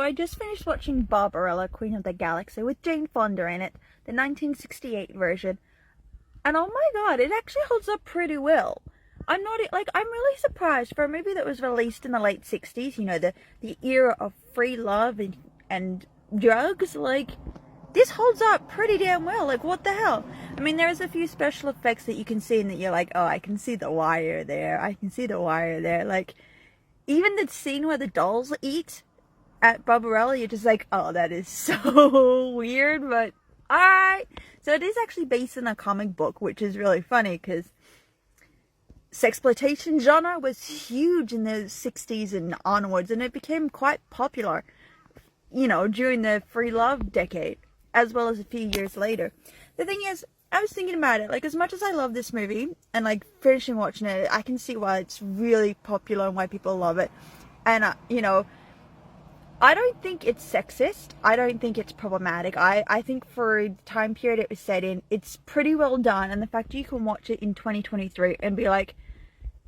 I just finished watching Barbarella, Queen of the Galaxy with Jane Fonda in it, the 1968 version. And oh my god, it actually holds up pretty well. I'm really surprised for a movie that was released in the late 60s, you know, the era of free love and drugs. Like, this holds up pretty damn well. Like, what the hell? I mean, there's a few special effects that you can see and that you're like, oh, I can see the wire there. I can see the wire there. Like, even the scene where the dolls eat at Barbarella, you're just like, oh, that is so weird, but alright. So it is actually based on a comic book, which is really funny because sexploitation genre was huge in the 60s and onwards, and it became quite popular, you know, during the free love decade, as well as a few years later. The thing is, I was thinking about it, like, as much as I love this movie, and like, finishing watching it, I can see why it's really popular and why people love it. And, you know, I don't think it's sexist. I don't think it's problematic. I think for the time period it was set in, it's pretty well done. And the fact you can watch it in 2023 and be like,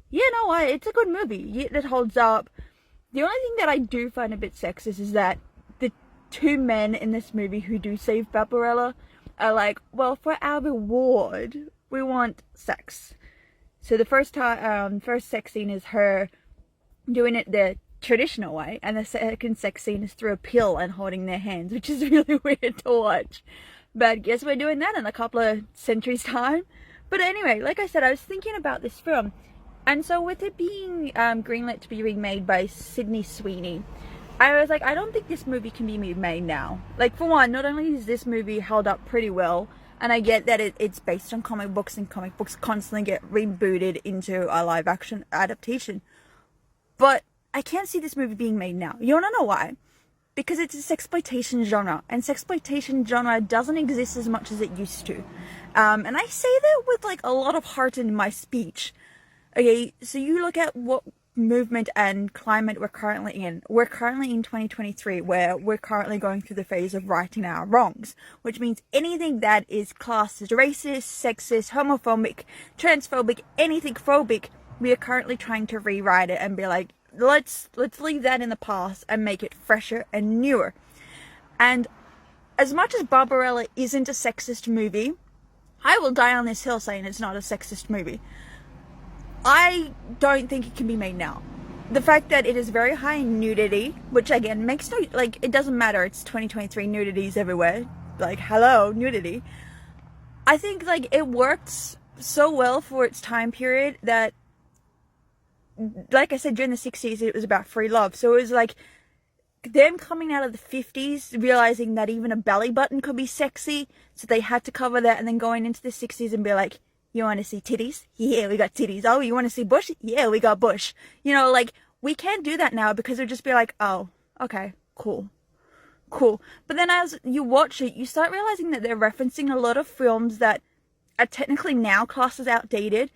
you know what, it's a good movie. It holds up. The only thing that I do find a bit sexist is that the two men in this movie who do save Barbarella are like, well, for our reward, we want sex. So the first sex scene is her doing it the traditional way, and the second sex scene is through a pill and holding their hands, which is really weird to watch. But guess we're doing that in a couple of centuries time. But anyway, like I said, I was thinking about this film, and so with it being greenlit to be remade by Sydney Sweeney, I was like, I don't think this movie can be remade now. Like, for one, not only is this movie held up pretty well, and I get that it's based on comic books, and comic books constantly get rebooted into a live action adaptation, but I can't see this movie being made now. You wanna know why? Because it's a sexploitation genre, and sexploitation genre doesn't exist as much as it used to. And I say that with like a lot of heart in my speech. Okay, so you look at what movement and climate we're currently in. We're currently in 2023, where we're currently going through the phase of righting our wrongs, which means anything that is classed as racist, sexist, homophobic, transphobic, anything phobic, we are currently trying to rewrite it and be like, let's leave that in the past and make it fresher and newer. And as much as Barbarella isn't a sexist movie, I will die on this hill saying it's not a sexist movie. I don't think it can be made now. The fact that it is very high in nudity, which again makes no, like, it doesn't matter, it's 2023, nudity's everywhere. Like, hello, nudity. I think, like, it works so well for its time period that, like I said, during the 60s it was about free love. So it was like them coming out of the 50s, realizing that even a belly button could be sexy, so they had to cover that, and then going into the 60s and be like, you want to see titties? Yeah, we got titties. Oh, you want to see bush? Yeah, we got bush. You know, like, we can't do that now because it would just be like, oh, okay, cool. But then as you watch it, you start realizing that they're referencing a lot of films that are technically now classed as outdated.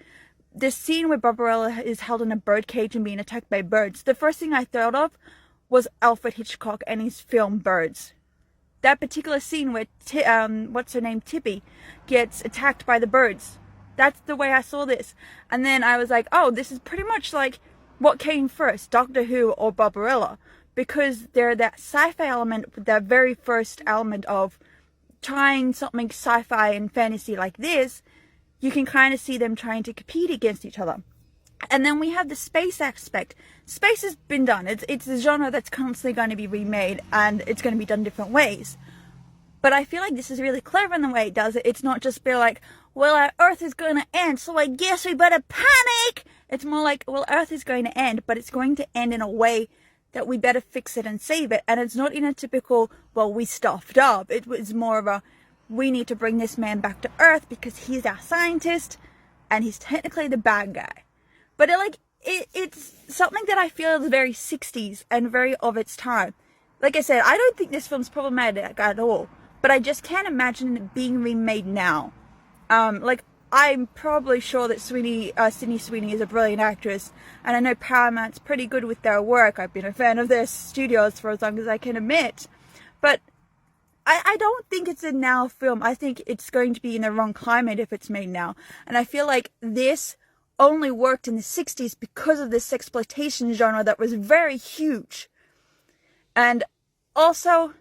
The scene where Barbarella is held in a bird cage and being attacked by birds, the first thing I thought of was Alfred Hitchcock and his film Birds. That particular scene where what's her name, Tippy, gets attacked by the birds. That's the way I saw this. And then I was like, oh, this is pretty much like what came first, Doctor Who or Barbarella, because they're that sci-fi element, that very first element of trying something sci-fi and fantasy like this. You can kind of see them trying to compete against each other. And then we have the space aspect. Space has been done. It's a genre that's constantly going to be remade, and it's going to be done different ways. But I feel like this is really clever in the way it does it. It's not just be like, well, our Earth is going to end, so I guess we better panic. It's more like, well, Earth is going to end, but it's going to end in a way that we better fix it and save it. And it's not in a typical, well, we stuffed up. It was more of a, we need to bring this man back to Earth because he's our scientist and he's technically the bad guy. But it's something that I feel is very 60s and very of its time. Like I said, I don't think this film's problematic at all, but I just can't imagine it being remade now. Like, I'm probably sure that Sydney Sweeney is a brilliant actress, and I know Paramount's pretty good with their work. I've been a fan of their studios for as long as I can admit. But I don't think it's a now film. I think it's going to be in the wrong climate if it's made now. And I feel like this only worked in the 60s because of this exploitation genre that was very huge. And Also,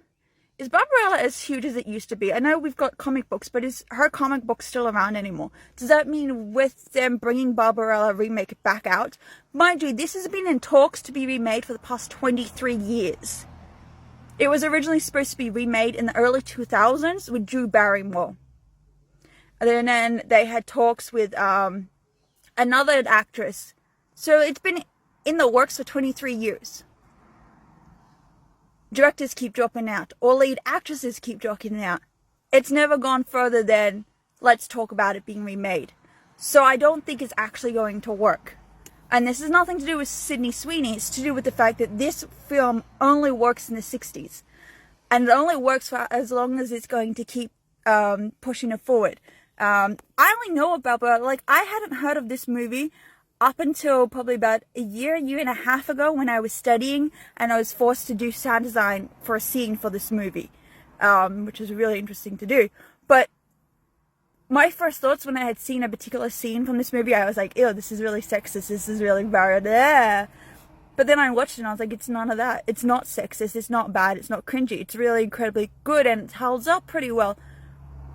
is Barbarella as huge as it used to be? I know we've got comic books, but is her comic book still around anymore? Does that mean with them bringing Barbarella remake back out? Mind you, this has been in talks to be remade for the past 23 years. It was originally supposed to be remade in the early 2000s with Drew Barrymore. And then they had talks with another actress. So it's been in the works for 23 years. Directors keep dropping out, or lead actresses keep dropping out. It's never gone further than, let's talk about it being remade. So I don't think it's actually going to work. And this has nothing to do with Sydney Sweeney, it's to do with the fact that this film only works in the 60s. And it only works for as long as it's going to keep pushing it forward. I only know about, but like, I hadn't heard of this movie up until probably about a year and a half ago when I was studying and I was forced to do sound design for a scene for this movie, which was really interesting to do. But my first thoughts when I had seen a particular scene from this movie, I was like, ew, this is really sexist, this is really bad. But then I watched it and I was like, it's none of that. It's not sexist, it's not bad, it's not cringy. It's really incredibly good and it holds up pretty well.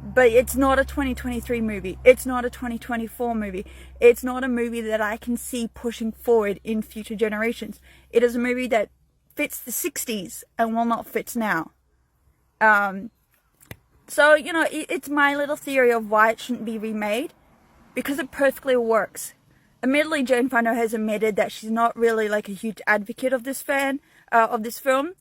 But it's not a 2023 movie. It's not a 2024 movie. It's not a movie that I can see pushing forward in future generations. It is a movie that fits the 60s and will not fit now. So, you know, it's my little theory of why it shouldn't be remade. Because it perfectly works. Admittedly, Jane Fonda has admitted that she's not really like a huge advocate of this film.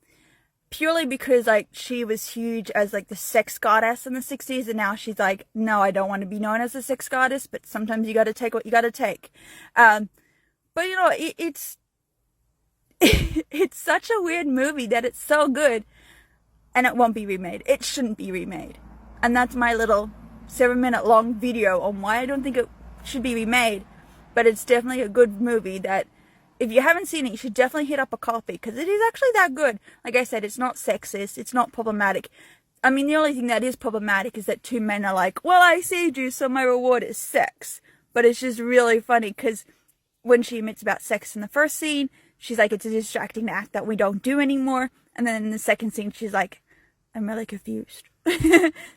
Purely because, like, she was huge as, like, the sex goddess in the 60s, and now she's like, no, I don't want to be known as a sex goddess, but sometimes you gotta take what you gotta take. But, you know, it's it's such a weird movie that it's so good, and it won't be remade. It shouldn't be remade. And that's my little 7-minute long video on why I don't think it should be remade, but it's definitely a good movie that, if you haven't seen it, you should definitely hit up a copy, because it is actually that good. Like I said, it's not sexist, it's not problematic. I mean, the only thing that is problematic is that two men are like, well, I saved you, so my reward is sex. But it's just really funny, because when she admits about sex in the first scene, she's like, it's a distracting act that we don't do anymore. And then in the second scene, she's like, I'm really confused.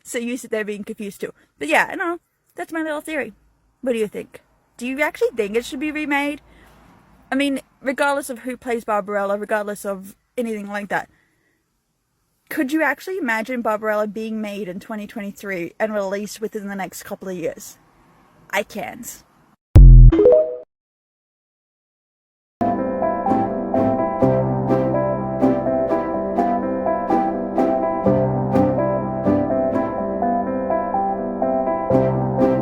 So you sit there being confused too. But yeah, I know, that's my little theory. What do you think? Do you actually think it should be remade? I mean, regardless of who plays Barbarella, regardless of anything like that, could you actually imagine Barbarella being made in 2023 and released within the next couple of years? I can't.